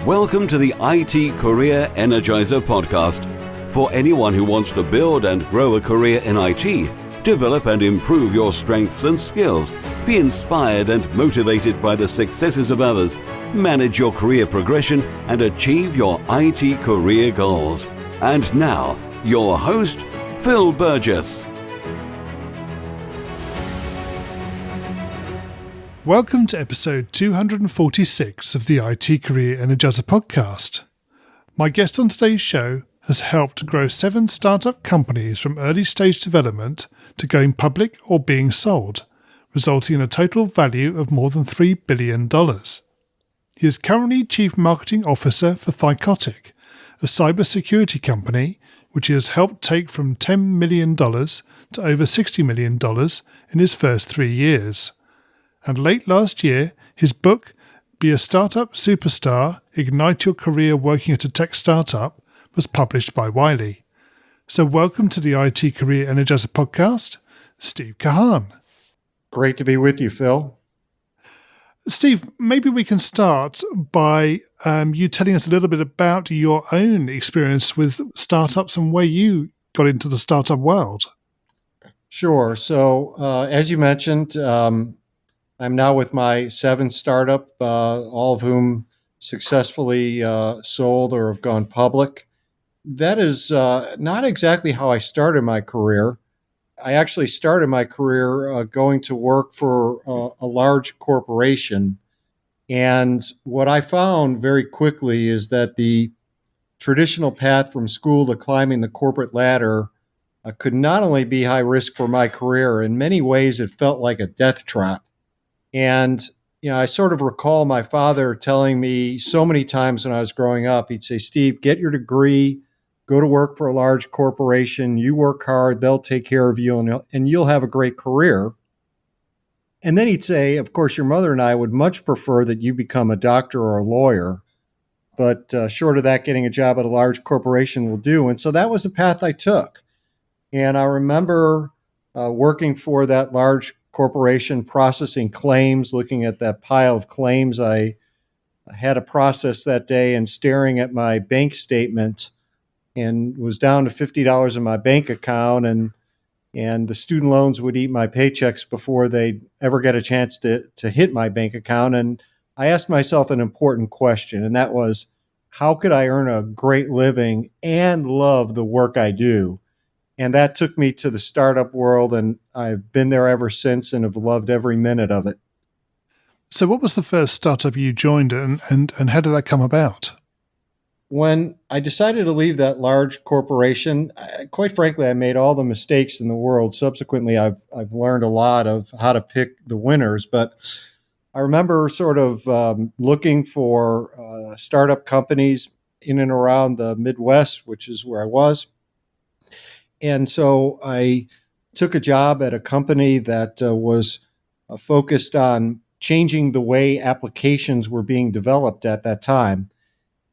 Welcome to the IT Career Energizer podcast. For anyone who wants to build and grow a career in IT, develop and improve your strengths and skills, be inspired and motivated by the successes of others, manage your career progression, and achieve your IT career goals. And now, your host, Phil Burgess. Welcome to episode 246 of the IT Career Energizer podcast. My guest on today's show has helped grow 7 startup companies from early stage development to going public or being sold, resulting in a total value of more than $3 billion. He is currently Chief Marketing Officer for Thycotic, a cybersecurity company which he has helped take from $10 million to over $60 million in his first 3 years. And late last year, his book, Be a Startup Superstar, Ignite Your Career Working at a Tech Startup, was published by Wiley. So welcome to the IT Career Energizer podcast, Steve Kahan. Great to be with you, Phil. Steve, maybe we can start by you telling us a little bit about your own experience with startups and where you got into the startup world. Sure. So as you mentioned, I'm now with my 7th startup, all of whom successfully sold or have gone public. That is not exactly how I started my career. I actually started my career going to work for a large corporation. And what I found very quickly is that the traditional path from school to climbing the corporate ladder could not only be high risk for my career, in many ways it felt like a death trap. And, I sort of recall my father telling me so many times when I was growing up, he'd say, Steve, get your degree, go to work for a large corporation, you work hard, they'll take care of you, and you'll have a great career. And then he'd say, of course, your mother and I would much prefer that you become a doctor or a lawyer, but short of that, getting a job at a large corporation will do. And so that was the path I took. And I remember working for that large corporation, processing claims, looking at that pile of claims I had to process that day and staring at my bank statement, and was down to $50 in my bank account, and the student loans would eat my paychecks before they'd ever get a chance to hit my bank account. And I asked myself an important question, and that was, how could I earn a great living and love the work I do? And that took me to the startup world, and I've been there ever since and have loved every minute of it. So what was the first startup you joined, and how did that come about? When I decided to leave that large corporation, quite frankly, I made all the mistakes in the world. Subsequently, I've learned a lot of how to pick the winners. But I remember sort of looking for startup companies in and around the Midwest, which is where I was. And so I took a job at a company that was focused on changing the way applications were being developed at that time.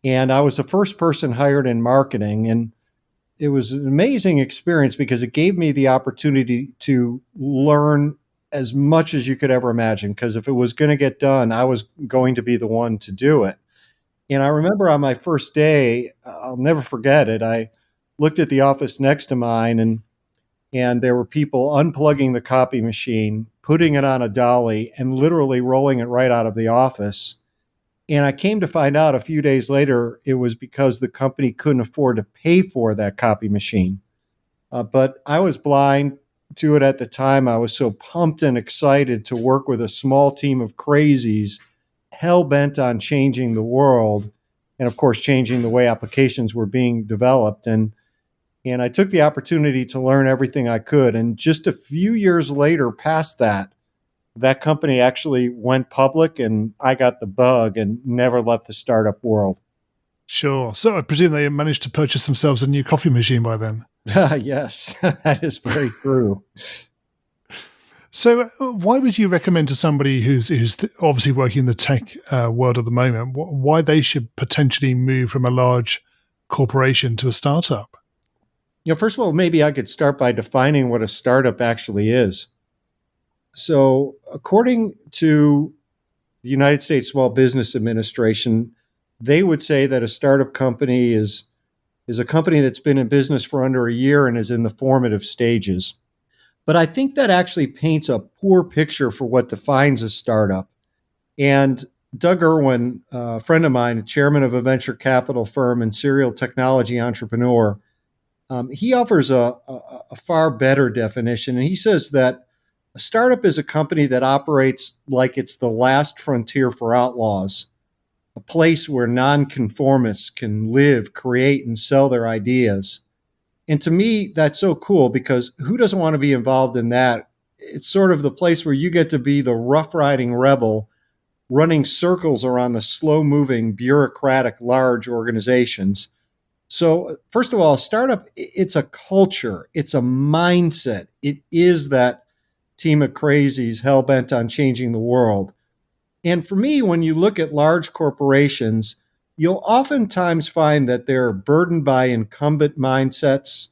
And I was the first person hired in marketing. And it was an amazing experience because it gave me the opportunity to learn as much as you could ever imagine. Because if it was going to get done, I was going to be the one to do it. And I remember on my first day, I'll never forget it, I looked at the office next to mine, and there were people unplugging the copy machine, putting it on a dolly, and literally rolling it right out of the office. And I came to find out a few days later, it was because the company couldn't afford to pay for that copy machine. But I was blind to it at the time. I was so pumped and excited to work with a small team of crazies, hell-bent on changing the world, and of course, changing the way applications were being developed. And I took the opportunity to learn everything I could. And just a few years later, past that company actually went public, and I got the bug and never left the startup world. Sure. So I presume they managed to purchase themselves a new coffee machine by then. Yes, that is very true. So why would you recommend to somebody who's obviously working in the tech world at the moment, why they should potentially move from a large corporation to a startup? First of all, maybe I could start by defining what a startup actually is. So according to the United States Small Business Administration, they would say that a startup company is a company that's been in business for under a year and is in the formative stages. But I think that actually paints a poor picture for what defines a startup. And Doug Irwin, a friend of mine, chairman of a venture capital firm and serial technology entrepreneur, he offers a far better definition. And he says that a startup is a company that operates like it's the last frontier for outlaws, a place where nonconformists can live, create, and sell their ideas. And to me, that's so cool because who doesn't want to be involved in that? It's sort of the place where you get to be the rough riding rebel running circles around the slow moving, bureaucratic, large organizations. So, first of all, a startup, it's a culture, it's a mindset. It is that team of crazies hell bent on changing the world. And for me, when you look at large corporations, you'll oftentimes find that they're burdened by incumbent mindsets.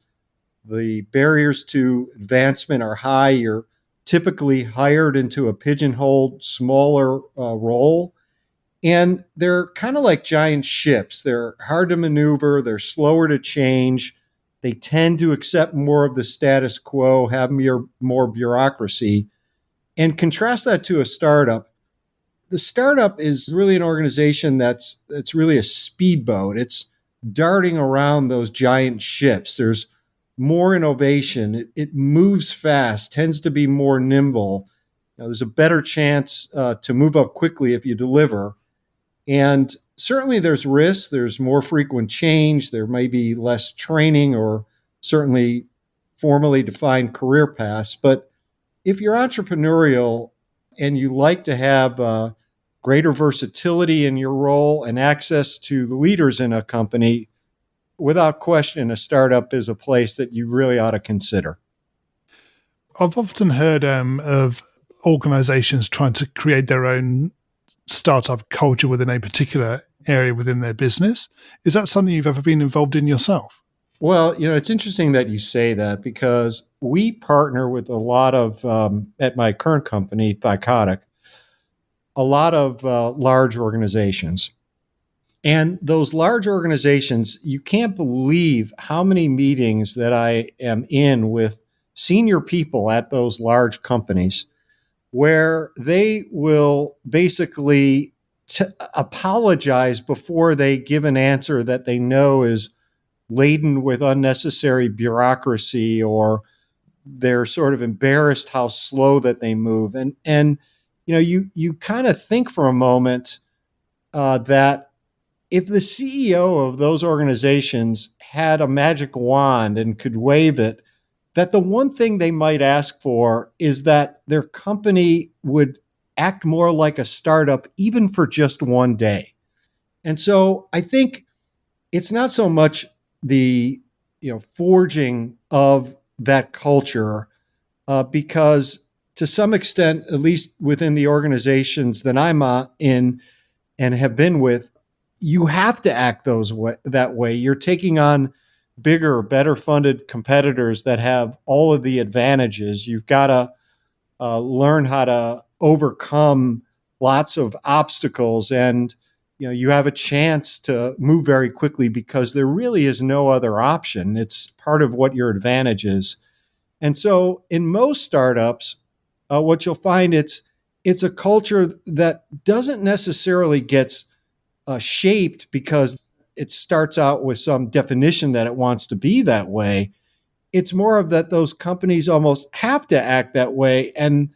The barriers to advancement are high. You're typically hired into a pigeonholed, smaller role. And they're kind of like giant ships. They're hard to maneuver, they're slower to change. They tend to accept more of the status quo, have more bureaucracy. And contrast that to a startup. The startup is really an organization that's really a speedboat. It's darting around those giant ships. There's more innovation. It moves fast, tends to be more nimble. There's a better chance to move up quickly if you deliver. And certainly there's risk. There's more frequent change. There may be less training or certainly formally defined career paths. But if you're entrepreneurial and you like to have greater versatility in your role and access to the leaders in a company, without question, a startup is a place that you really ought to consider. I've often heard of organizations trying to create their own startup culture within a particular area within their business. Is that something you've ever been involved in yourself? Well, it's interesting that you say that because we partner with a lot of, at my current company, Thycotic, a lot of large organizations. And those large organizations, you can't believe how many meetings that I am in with senior people at those large companies where they will basically apologize before they give an answer that they know is laden with unnecessary bureaucracy, or they're sort of embarrassed how slow that they move. And you kind of think for a moment that if the CEO of those organizations had a magic wand and could wave it, that the one thing they might ask for is that their company would act more like a startup, even for just one day. And so I think it's not so much the forging of that culture, because to some extent, at least within the organizations that I'm in and have been with, you have to act that way. You're taking on bigger, better funded competitors that have all of the advantages. You've got to learn how to overcome lots of obstacles, and you have a chance to move very quickly because there really is no other option. It's part of what your advantage is. And so in most startups, what you'll find, it's a culture that doesn't necessarily get shaped because it starts out with some definition that it wants to be that way. It's more of that those companies almost have to act that way. And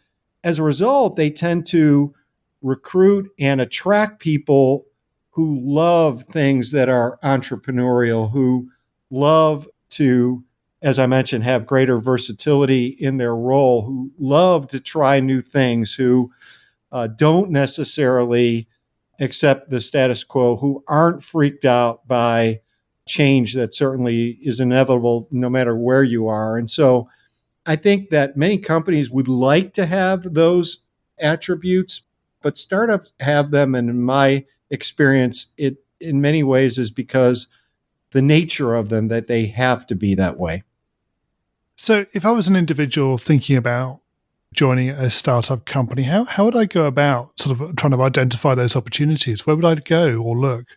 as a result, they tend to recruit and attract people who love things that are entrepreneurial, who love to, as I mentioned, have greater versatility in their role, who love to try new things, who don't necessarily accept the status quo, who aren't freaked out by change that certainly is inevitable no matter where you are. And so I think that many companies would like to have those attributes, but startups have them. And in my experience, it in many ways is because the nature of them, that they have to be that way. So if I was an individual thinking about joining a startup company, how would I go about sort of trying to identify those opportunities? Where would I go or look?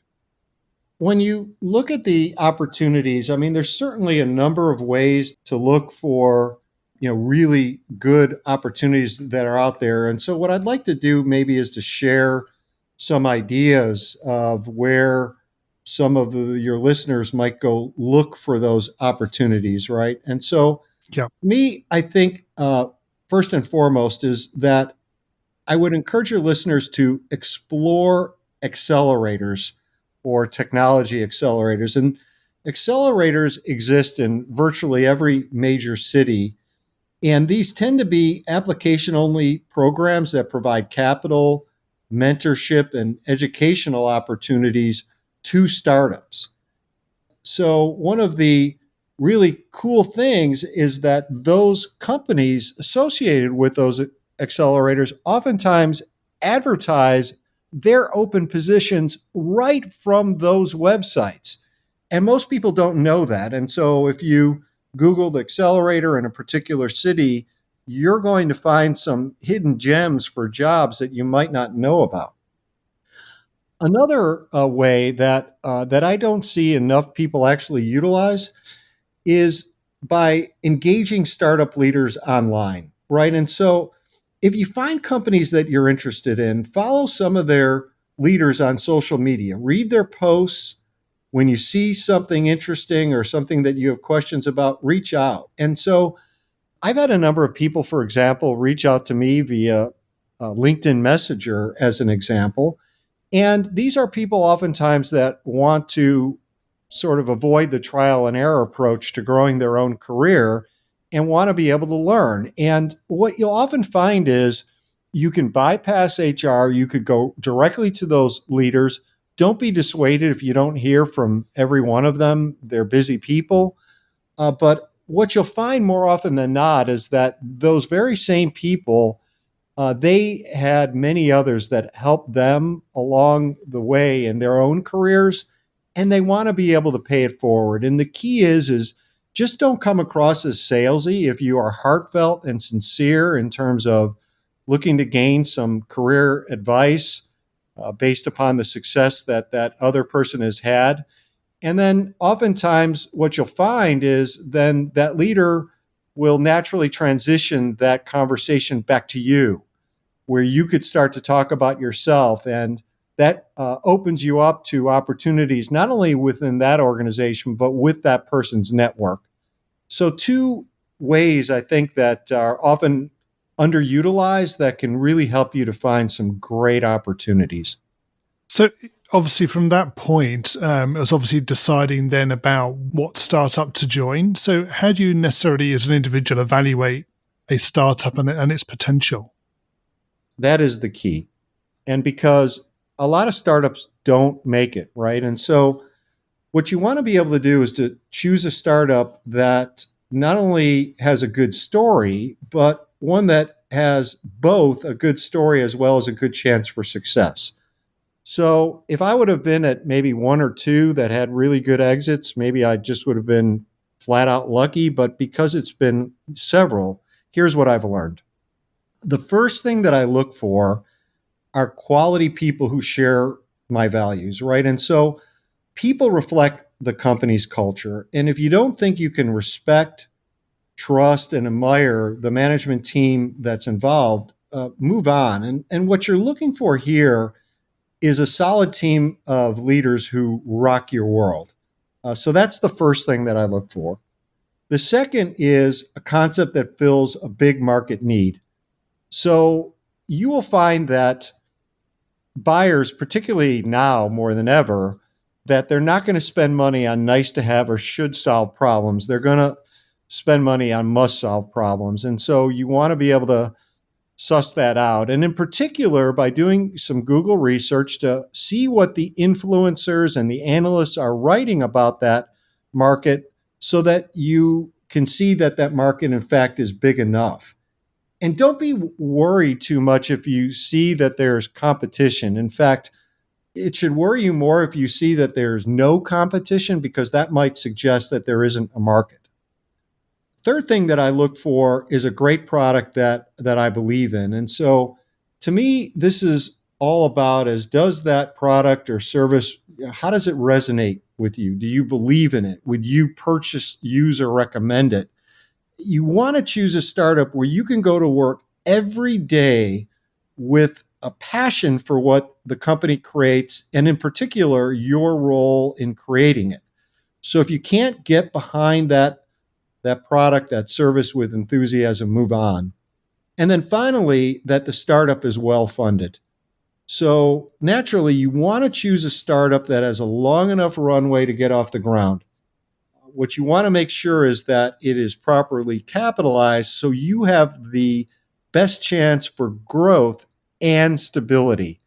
when you look at the opportunities, I mean, there's certainly a number of ways to look for, really good opportunities that are out there. And so what I'd like to do maybe is to share some ideas of where some of your listeners might go look for those opportunities, right? And so Yeah. me, I think first and foremost is that I would encourage your listeners to explore accelerators or technology accelerators. And accelerators exist in virtually every major city. And these tend to be application only programs that provide capital, mentorship, and educational opportunities to startups. So, one of the really cool things is that those companies associated with those accelerators oftentimes advertise their open positions right from those websites. And most people don't know that. And so, if you Google the accelerator in a particular city, you're going to find some hidden gems for jobs that you might not know about. Another way that I don't see enough people actually utilize is by engaging startup leaders online, right? And so, if you find companies that you're interested in, follow some of their leaders on social media, read their posts. When you see something interesting or something that you have questions about, reach out. And so, I've had a number of people, for example, reach out to me via LinkedIn Messenger as an example, and these are people oftentimes that want to sort of avoid the trial and error approach to growing their own career and want to be able to learn. And what you'll often find is you can bypass HR, you could go directly to those leaders. Don't be dissuaded if you don't hear from every one of them. They're busy people. But what you'll find more often than not is that those very same people they had many others that helped them along the way in their own careers, and they want to be able to pay it forward. And the key is just don't come across as salesy. If you are heartfelt and sincere in terms of looking to gain some career advice based upon the success that that other person has had, and then oftentimes what you'll find is then that leader will naturally transition that conversation back to you, where you could start to talk about yourself. And that opens you up to opportunities, not only within that organization, but with that person's network. So, two ways I think that are often underutilized that can really help you to find some great opportunities. So obviously from that point, it was obviously deciding then about what startup to join. So how do you necessarily as an individual evaluate a startup and its potential? That is the key. And because a lot of startups don't make it, right? And so what you want to be able to do is to choose a startup that not only has a good story, but one that has both a good story as well as a good chance for success. So if I would have been at maybe one or two that had really good exits, maybe I just would have been flat out lucky. But because it's been several, here's what I've learned. The first thing that I look for are quality people who share my values, right? And so people reflect the company's culture. And if you don't think you can respect, trust, and admire the management team that's involved, move on. And what you're looking for here is a solid team of leaders who rock your world. So that's the first thing that I look for. The second is a concept that fills a big market need. So you will find that buyers, particularly now more than ever, that they're not going to spend money on nice to have or should solve problems. They're going to spend money on must solve problems. And so you want to be able to suss that out. And in particular, by doing some Google research to see what the influencers and the analysts are writing about that market so that you can see that that market, in fact, is big enough. And don't be worried too much if you see that there's competition. In fact, it should worry you more if you see that there's no competition, because that might suggest that there isn't a market. Third thing that I look for is a great product that I believe in. And so to me, this is all about is, does that product or service, how does it resonate with you? Do you believe in it? Would you purchase, use, or recommend it? You want to choose a startup where you can go to work every day with a passion for what the company creates, and in particular, your role in creating it. So if you can't get behind that product, that service with enthusiasm, move on. And then finally, that the startup is well funded. So naturally, you want to choose a startup that has a long enough runway to get off the ground. What you want to make sure is that it is properly capitalized so you have the best chance for growth and stability.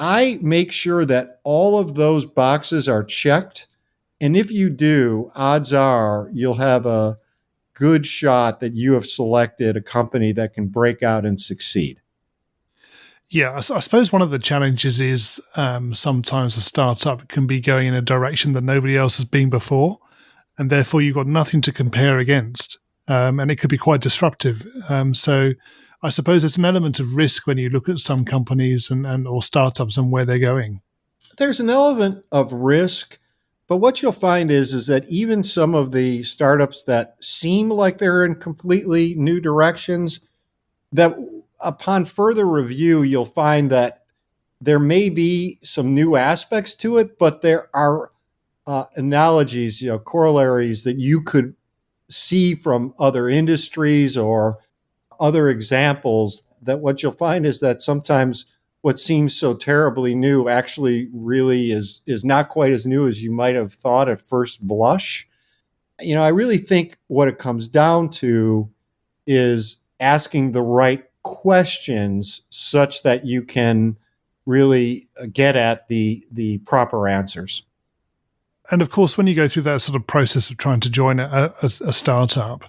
I make sure that all of those boxes are checked. And if you do, odds are you'll have a good shot that you have selected a company that can break out and succeed. Yeah, I suppose one of the challenges is sometimes a startup can be going in a direction that nobody else has been before, and therefore you've got nothing to compare against, and it could be quite disruptive. So I suppose there's an element of risk when you look at some companies and or startups and where they're going. There's an element of risk, but what you'll find is that even some of the startups that seem like they're in completely new directions, that upon further review, you'll find that there may be some new aspects to it, but there are analogies, corollaries that you could see from other industries or other examples, that what you'll find is that sometimes what seems so terribly new actually really is not quite as new as you might have thought at first blush. I really think what it comes down to is asking the right questions such that you can really get at the proper answers. And of course, when you go through that sort of process of trying to join a startup,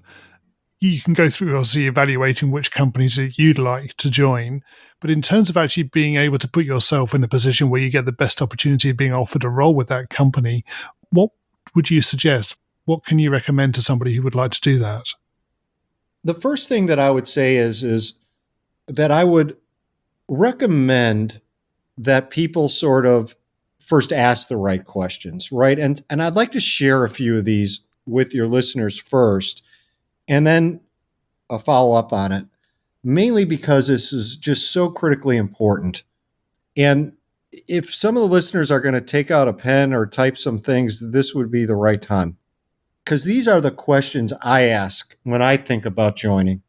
you can go through obviously evaluating which companies that you'd like to join. But in terms of actually being able to put yourself in a position where you get the best opportunity of being offered a role with that company, what would you suggest? What can you recommend to somebody who would like to do that? The first thing that I would say is that I would recommend that people sort of first ask the right questions, right? And I'd like to share a few of these with your listeners first, and then a follow up on it, mainly because this is just so critically important. And if some of the listeners are going to take out a pen or type some things, this would be the right time, because these are the questions I ask when I think about joining.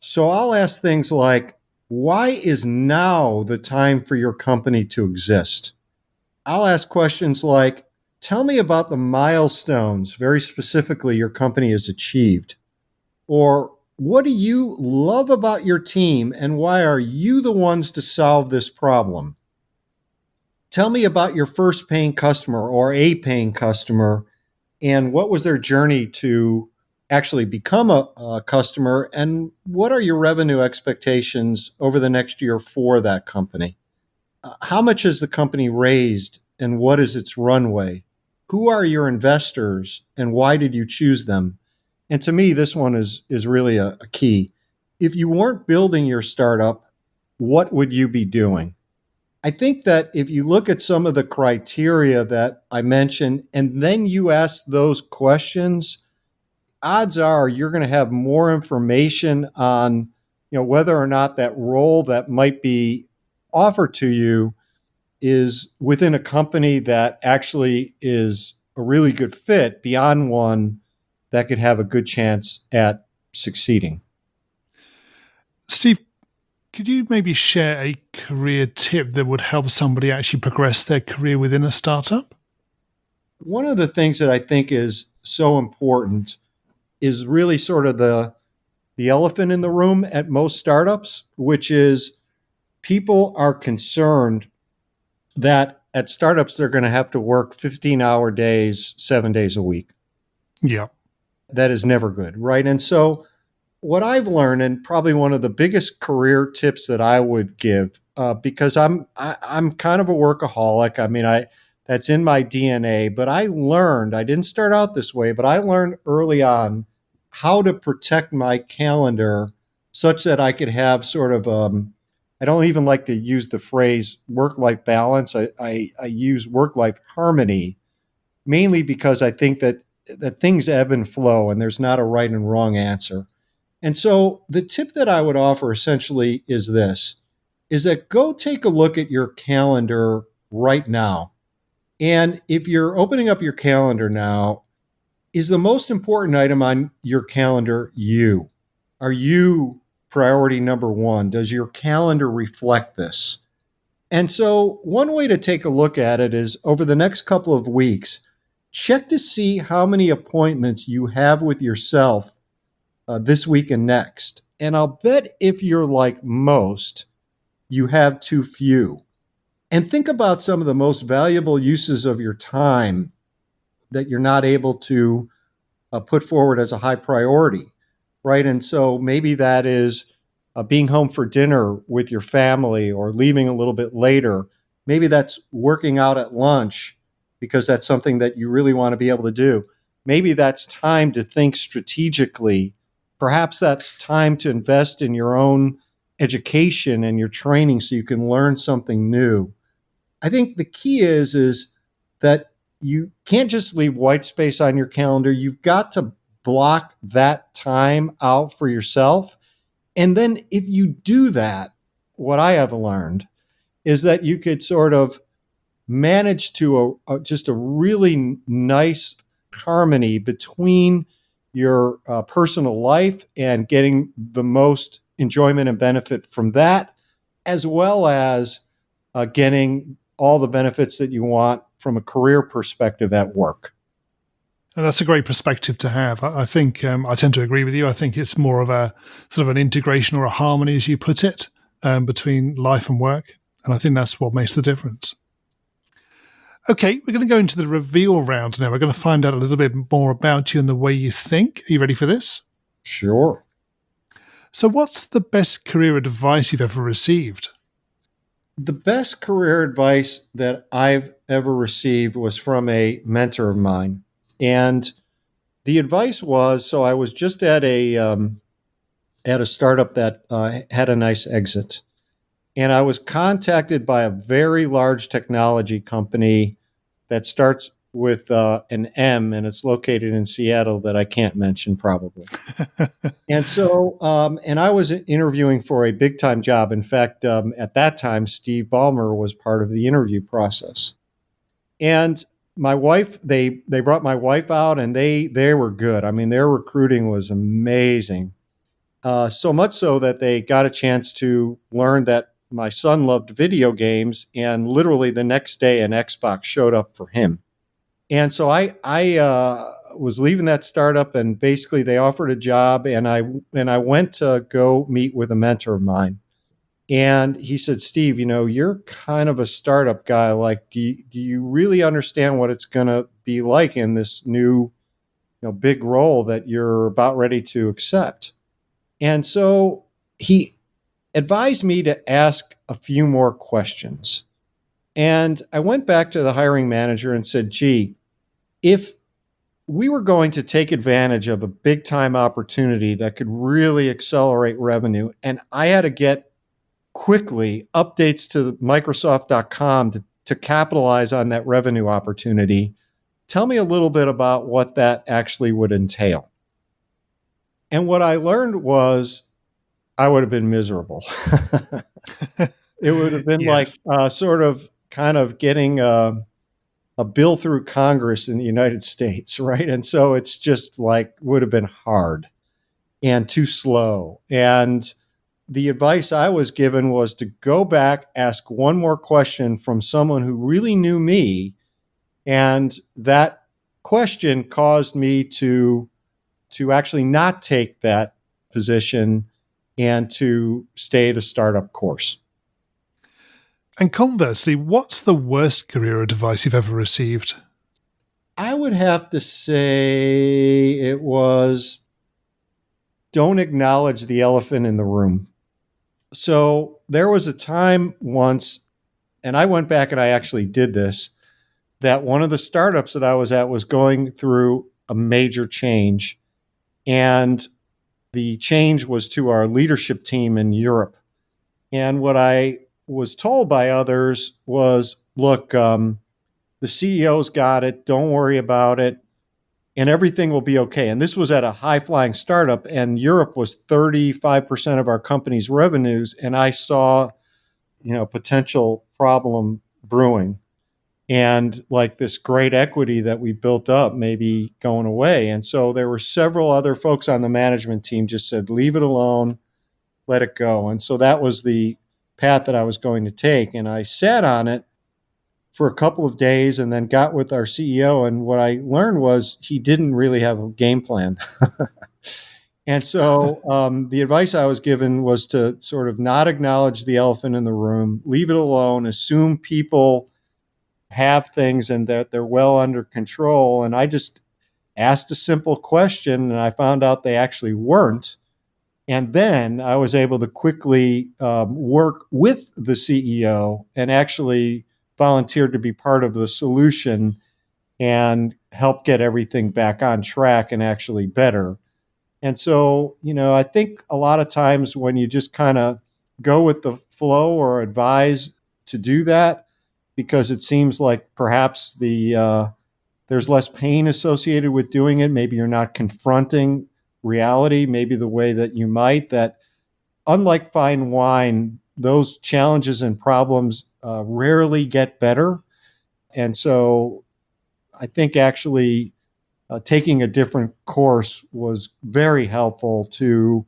So I'll ask things like, why is now the time for your company to exist? I'll ask questions like, tell me about the milestones, very specifically, your company has achieved. Or what do you love about your team and why are you the ones to solve this problem? Tell me about your first paying customer or a paying customer and what was their journey to actually become a customer, and what are your revenue expectations over the next year for that company? How much has the company raised and what is its runway? Who are your investors and why did you choose them? And to me, this one is really a key. If you weren't building your startup, what would you be doing? I think that if you look at some of the criteria that I mentioned, and then you ask those questions, odds are you're going to have more information on, whether or not that role that might be offered to you is within a company that actually is a really good fit beyond one that could have a good chance at succeeding. Steve, could you maybe share a career tip that would help somebody actually progress their career within a startup? One of the things that I think is so important is really sort of the elephant in the room at most startups, which is people are concerned that at startups they're going to have to work 15-hour days, 7 days a week. Yeah. That is never good, right? And so what I've learned, and probably one of the biggest career tips that I would give, because I'm kind of a workaholic. I mean, that's in my DNA. But I didn't start out this way, but I learned early on how to protect my calendar such that I could have sort of I don't even like to use the phrase work-life balance. I use work-life harmony, mainly because I think that things ebb and flow and there's not a right and wrong answer. And so the tip that I would offer essentially is this, is that go take a look at your calendar right now. And if you're opening up your calendar now, is the most important item on your calendar you? Are you priority number one? Does your calendar reflect this? And so, one way to take a look at it is over the next couple of weeks, check to see how many appointments you have with yourself this week and next. And I'll bet if you're like most, you have too few. And think about some of the most valuable uses of your time that you're not able to put forward as a high priority, right? And so maybe that is being home for dinner with your family or leaving a little bit later. Maybe that's working out at lunch because that's something that you really want to be able to do. Maybe that's time to think strategically. Perhaps that's time to invest in your own education and your training so you can learn something new. I think the key is that you can't just leave white space on your calendar. You've got to block that time out for yourself. And then if you do that, what I have learned is that you could sort of manage to just a really nice harmony between your personal life and getting the most enjoyment and benefit from that, as well as getting all the benefits that you want from a career perspective at work. And that's a great perspective to have. I think I tend to agree with you. I think it's more of a sort of an integration or a harmony, as you put it, between life and work. And I think that's what makes the difference. Okay, we're going to go into the reveal round now. We're going to find out a little bit more about you and the way you think. Are you ready for this? Sure. So what's the best career advice you've ever received? The best career advice that I've ever received was from a mentor of mine. And the advice was, so I was just at a startup that had a nice exit. And I was contacted by a very large technology company that starts with an M, and it's located in Seattle that I can't mention probably. And so, and I was interviewing for a big time job. In fact, at that time, Steve Ballmer was part of the interview process. And my wife, they brought my wife out, and they were good. I mean, their recruiting was amazing. So much so that they got a chance to learn that my son loved video games, and literally the next day, an Xbox showed up for him. And so I was leaving that startup, and basically they offered a job, and I went to go meet with a mentor of mine. And he said, Steve, you're kind of a startup guy. Like, do you really understand what it's going to be like in this new, big role that you're about ready to accept? And so he advised me to ask a few more questions. And I went back to the hiring manager and said, gee, if we were going to take advantage of a big time opportunity that could really accelerate revenue, and I had to get quickly updates to Microsoft.com to capitalize on that revenue opportunity, tell me a little bit about what that actually would entail. And what I learned was I would have been miserable. It would have been Yes. like sort of kind of getting a bill through Congress in the United States, right? And so it's just like would have been hard and too slow. And the advice I was given was to go back, ask one more question from someone who really knew me. And that question caused me to actually not take that position and to stay the startup course. And conversely, what's the worst career advice you've ever received? I would have to say it was don't acknowledge the elephant in the room. So there was a time once, and I went back and I actually did this, that one of the startups that I was at was going through a major change. And the change was to our leadership team in Europe. And what I was told by others was, look, the CEO's got it. Don't worry about it. And everything will be okay. And this was at a high flying startup, and Europe was 35% of our company's revenues. And I saw, potential problem brewing, and like this great equity that we built up maybe going away. And so there were several other folks on the management team just said, leave it alone, let it go. And so that was the path that I was going to take. And I sat on it for a couple of days and then got with our CEO. And what I learned was he didn't really have a game plan. And so the advice I was given was to sort of not acknowledge the elephant in the room, leave it alone, assume people have things and that they're well under control. And I just asked a simple question, and I found out they actually weren't. And then I was able to quickly work with the CEO and actually volunteered to be part of the solution and help get everything back on track and actually better. And so, I think a lot of times when you just kind of go with the flow or advise to do that, because it seems like perhaps there's less pain associated with doing it. Maybe you're not confronting reality, maybe the way that you might, that unlike fine wine, those challenges and problems rarely get better. And so I think actually taking a different course was very helpful to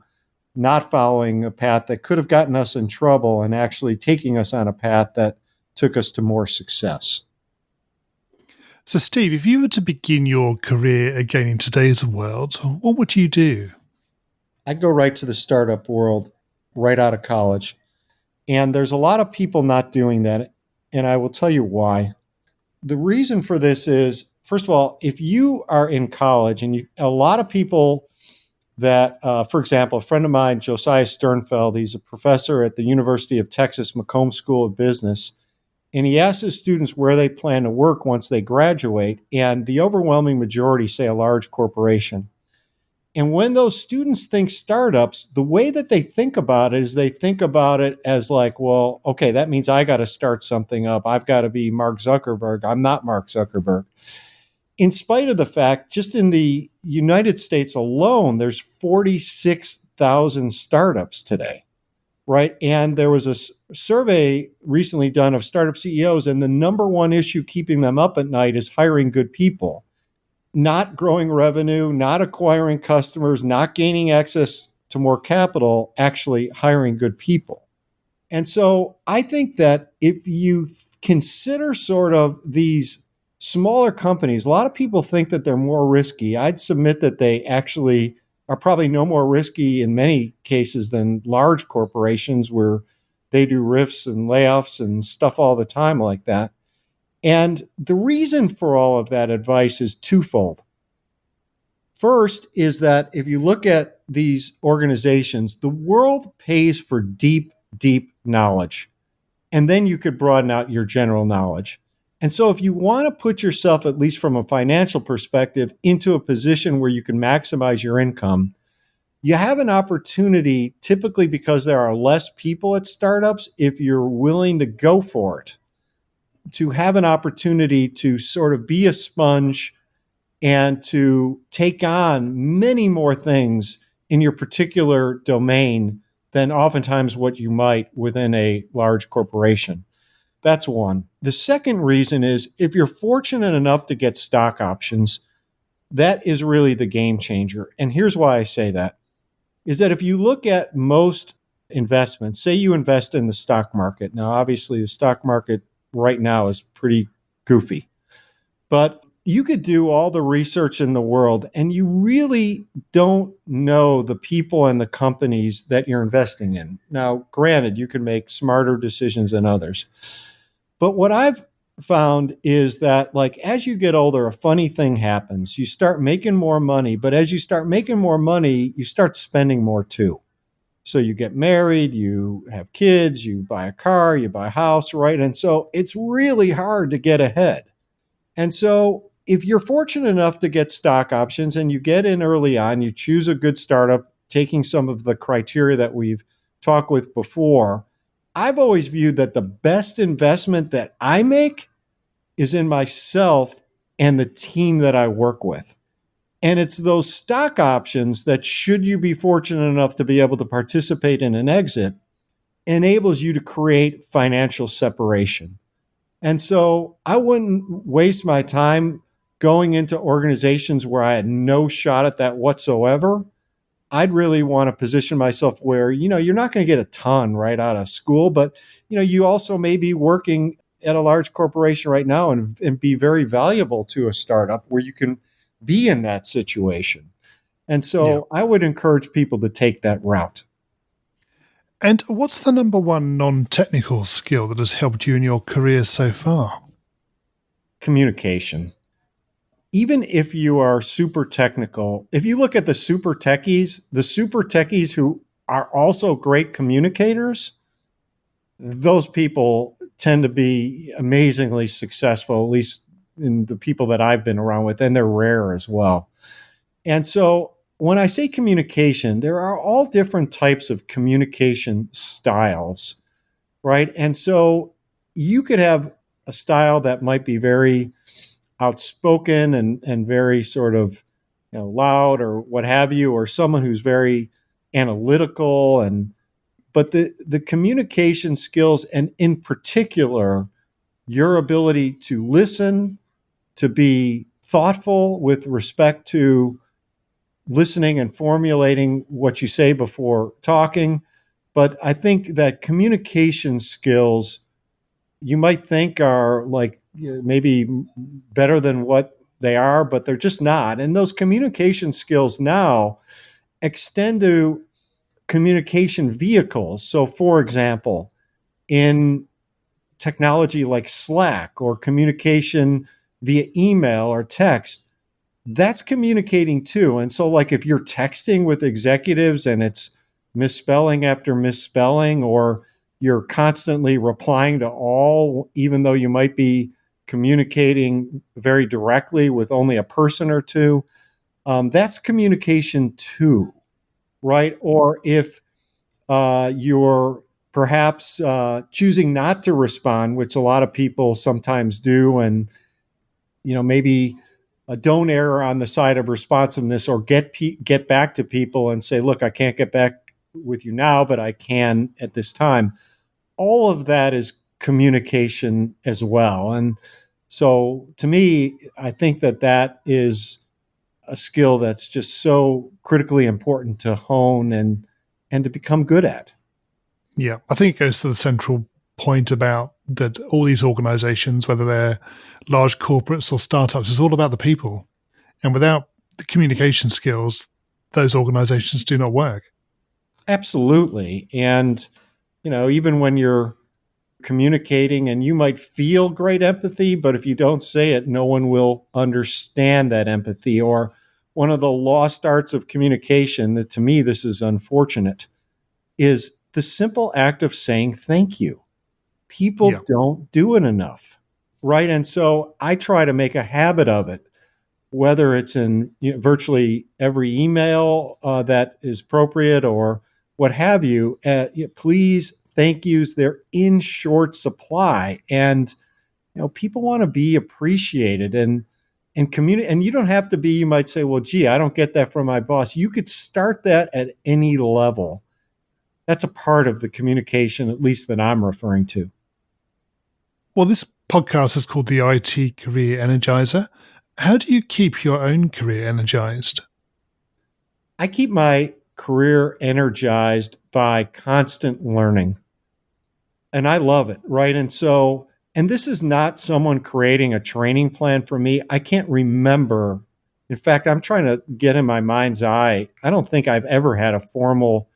not following a path that could have gotten us in trouble and actually taking us on a path that took us to more success. So, Steve, if you were to begin your career again in today's world, what would you do? I'd go right to the startup world right out of college. And there's a lot of people not doing that. And I will tell you why. The reason for this is, first of all, if you are in college and a lot of people that, for example, a friend of mine, Josiah Sternfeld, he's a professor at the University of Texas McCombs School of Business. And he asks his students where they plan to work once they graduate. And the overwhelming majority say a large corporation. And when those students think startups, the way that they think about it is they think about it as like, well, okay, that means I got to start something up. I've got to be Mark Zuckerberg. I'm not Mark Zuckerberg. In spite of the fact, just in the United States alone, there's 46,000 startups today, right? And there was a survey recently done of startup CEOs, and the number one issue keeping them up at night is hiring good people. Not growing revenue, not acquiring customers, not gaining access to more capital, actually hiring good people. And so I think that if you consider sort of these smaller companies, a lot of people think that they're more risky. I'd submit that they actually are probably no more risky in many cases than large corporations where they do rifts and layoffs and stuff all the time like that. And the reason for all of that advice is twofold. First is that if you look at these organizations, the world pays for deep, deep knowledge. And then you could broaden out your general knowledge. And so if you want to put yourself, at least from a financial perspective, into a position where you can maximize your income, you have an opportunity, typically because there are less people at startups, if you're willing to go for it, to have an opportunity to sort of be a sponge and to take on many more things in your particular domain than oftentimes what you might within a large corporation. That's one. The second reason is if you're fortunate enough to get stock options, that is really the game changer. And here's why I say that, is that if you look at most investments, say you invest in the stock market. Now, obviously, the stock market right now is pretty goofy, but you could do all the research in the world and you really don't know the people and the companies that you're investing in. Now, granted, you can make smarter decisions than others. But what I've found is that, like, as you get older, a funny thing happens. You start making more money, but as you start making more money, you start spending more too. So you get married, you have kids, you buy a car, you buy a house, right? And so it's really hard to get ahead. And so if you're fortunate enough to get stock options and you get in early on, you choose a good startup, taking some of the criteria that we've talked with before, I've always viewed that the best investment that I make is in myself and the team that I work with. And it's those stock options that, should you be fortunate enough to be able to participate in an exit, enables you to create financial separation. And so I wouldn't waste my time going into organizations where I had no shot at that whatsoever. I'd really want to position myself where, you're not going to get a ton right out of school, but, you also may be working at a large corporation right now and be very valuable to a startup where you can be in that situation. And so I would encourage people to take that route. And what's the number one non-technical skill that has helped you in your career so far? Communication. Even if you are super technical, if you look at the super techies who are also great communicators, those people tend to be amazingly successful, at least in the people that I've been around with, and they're rare as well. And so when I say communication, there are all different types of communication styles, right? And so you could have a style that might be very outspoken and very sort of loud or what have you, or someone who's very analytical, but the communication skills, and in particular your ability to listen, to be thoughtful with respect to listening and formulating what you say before talking. But I think that communication skills, you might think are like maybe better than what they are, but they're just not. And those communication skills now extend to communication vehicles. So, for example, in technology like Slack or communication via email or text, that's communicating too. And so, like, if you're texting with executives and it's misspelling after misspelling, or you're constantly replying to all, even though you might be communicating very directly with only a person or two, that's communication too, right? Or if you're perhaps choosing not to respond, which a lot of people sometimes do, and maybe don't err on the side of responsiveness, or get back to people and say, look, I can't get back with you now, but I can at this time. All of that is communication as well. And so to me, I think that is a skill that's just so critically important to hone and to become good at. Yeah, I think it goes to the central point about that all these organizations, whether they're large corporates or startups, is all about the people. And without the communication skills, those organizations do not work. Absolutely. And, even when you're communicating and you might feel great empathy, but if you don't say it, no one will understand that empathy. Or one of the lost arts of communication, that to me, this is unfortunate, is the simple act of saying thank you. People don't do it enough, right? And so I try to make a habit of it, whether it's in virtually every email that is appropriate or what have you. Please, thank yous, they're in short supply, and people want to be appreciated and communicate. And you don't have to be. You might say, "Well, gee, I don't get that from my boss." You could start that at any level. That's a part of the communication, at least that I'm referring to. Well, this podcast is called the IT Career Energizer. How do you keep your own career energized? I keep my career energized by constant learning. And I love it, right? And so, and this is not someone creating a training plan for me. I can't remember. In fact, I'm trying to get in my mind's eye. I don't think I've ever had a formal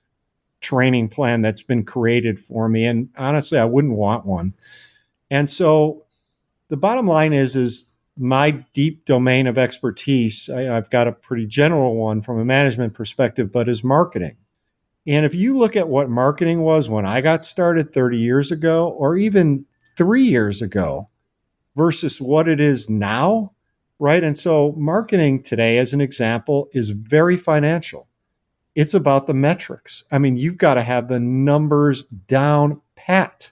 training plan that's been created for me. And honestly, I wouldn't want one. And so the bottom line is my deep domain of expertise, I've got a pretty general one from a management perspective, but is marketing. And if you look at what marketing was when I got started 30 years ago, or even 3 years ago, versus what it is now, right? And so marketing today, as an example, is very financial. It's about the metrics. I mean, you've got to have the numbers down pat.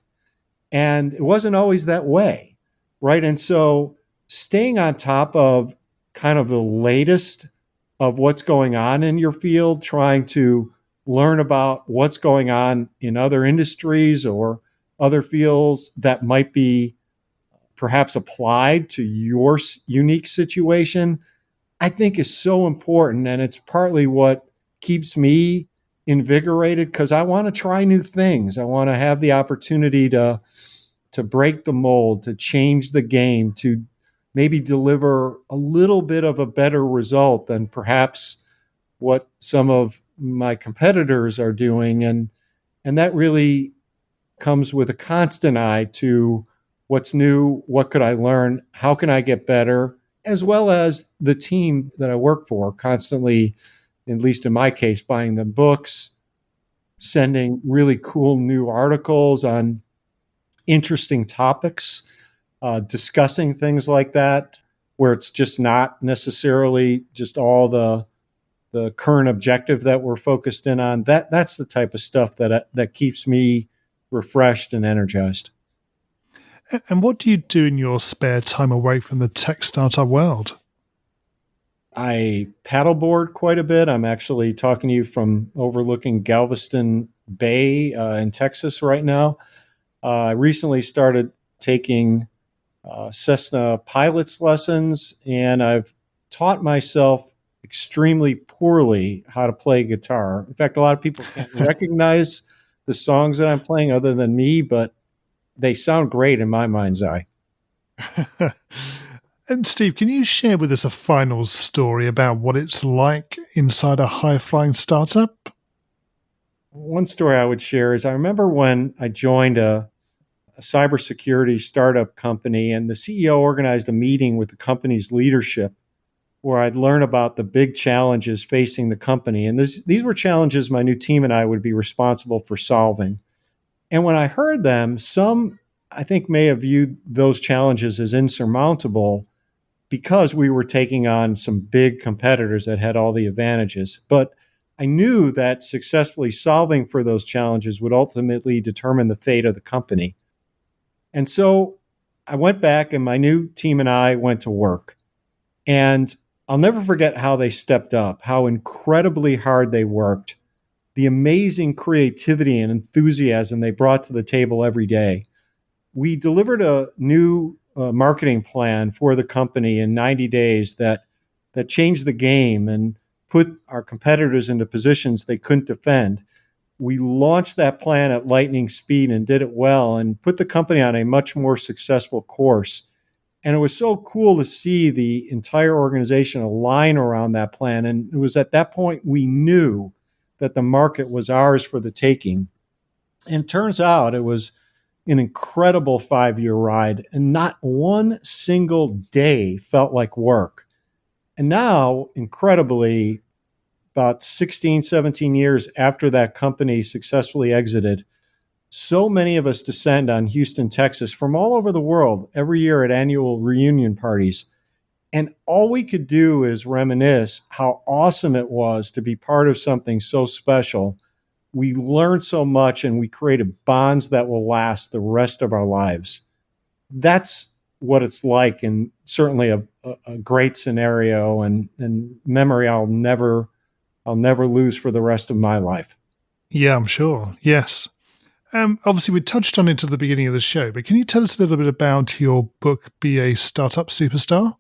And it wasn't always that way, right? And so staying on top of kind of the latest of what's going on in your field, trying to learn about what's going on in other industries or other fields that might be perhaps applied to your unique situation, I think is so important. And it's partly what keeps me invigorated, because I want to try new things. I want to have the opportunity to break the mold, to change the game, to maybe deliver a little bit of a better result than perhaps what some of my competitors are doing. And that really comes with a constant eye to what's new, what could I learn, how can I get better, as well as the team that I work for, constantly, at least in my case, buying them books, sending really cool new articles on interesting topics, discussing things like that, where it's just not necessarily just all the current objective that we're focused in on. That's the type of stuff that keeps me refreshed and energized. And what do you do in your spare time away from the tech startup world? I paddleboard quite a bit. I'm actually talking to you from overlooking Galveston Bay in Texas right now. I recently started taking Cessna pilot's lessons, and I've taught myself extremely poorly how to play guitar. In fact, a lot of people can't recognize the songs that I'm playing other than me, but they sound great in my mind's eye. And Steve, can you share with us a final story about what it's like inside a high-flying startup? One story I would share is I remember when I joined a cybersecurity startup company, and the CEO organized a meeting with the company's leadership where I'd learn about the big challenges facing the company. And these were challenges my new team and I would be responsible for solving. And when I heard them, some, I think, may have viewed those challenges as insurmountable because we were taking on some big competitors that had all the advantages. But I knew that successfully solving for those challenges would ultimately determine the fate of the company. And so I went back, and my new team and I went to work. And I'll never forget how they stepped up, how incredibly hard they worked, the amazing creativity and enthusiasm they brought to the table every day. We delivered a new marketing plan for the company in 90 days that changed the game and put our competitors into positions they couldn't defend. We launched that plan at lightning speed and did it well and put the company on a much more successful course. And it was so cool to see the entire organization align around that plan. And it was at that point we knew that the market was ours for the taking. And it turns out it was an incredible 5-year ride, and not one single day felt like work. And now, incredibly, about 16, 17 years after that company successfully exited, so many of us descend on Houston, Texas from all over the world every year at annual reunion parties. And all we could do is reminisce how awesome it was to be part of something so special. We learned so much, and we created bonds that will last the rest of our lives. That's what it's like, and certainly a great scenario and memory I'll never lose for the rest of my life. Yeah, I'm sure. Yes. Obviously, we touched on it at the beginning of the show, but can you tell us a little bit about your book, Be a Startup Superstar?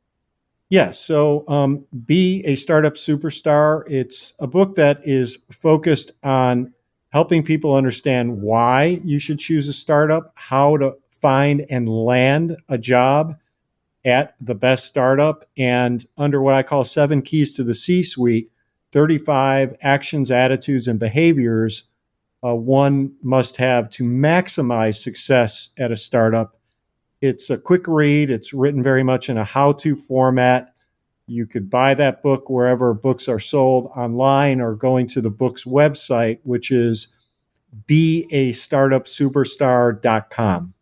Yes. So Be a Startup Superstar. It's a book that is focused on helping people understand why you should choose a startup, how to find and land a job at the best startup, and under what I call 7 keys to the C-suite, 35 actions, attitudes, and behaviors one must have to maximize success at a startup. It's a quick read. It's written very much in a how-to format. You could buy that book wherever books are sold online, or going to the book's website, which is beastartupsuperstar.com.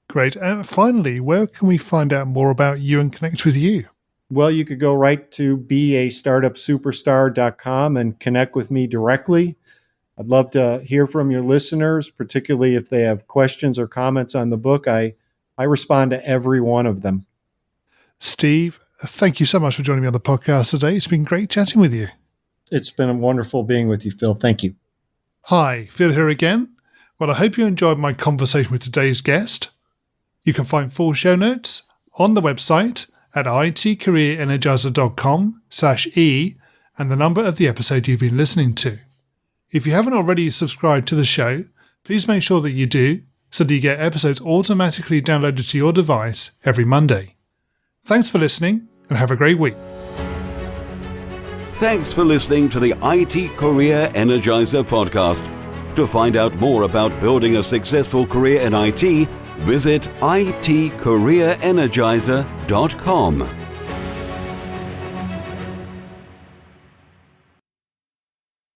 Great. And finally, where can we find out more about you and connect with you? Well, you could go right to beastartupsuperstar.com and connect with me directly. I'd love to hear from your listeners, particularly if they have questions or comments on the book. I respond to every one of them. Steve, thank you so much for joining me on the podcast today. It's been great chatting with you. It's been wonderful being with you, Phil. Thank you. Hi, Phil here again. Well, I hope you enjoyed my conversation with today's guest. You can find full show notes on the website at itcareerenergizer.com/e and the number of the episode you've been listening to. If you haven't already subscribed to the show, please make sure that you do so that you get episodes automatically downloaded to your device every Monday. Thanks for listening and have a great week. Thanks for listening to the IT Career Energizer podcast. To find out more about building a successful career in IT, visit itcareerenergizer.com.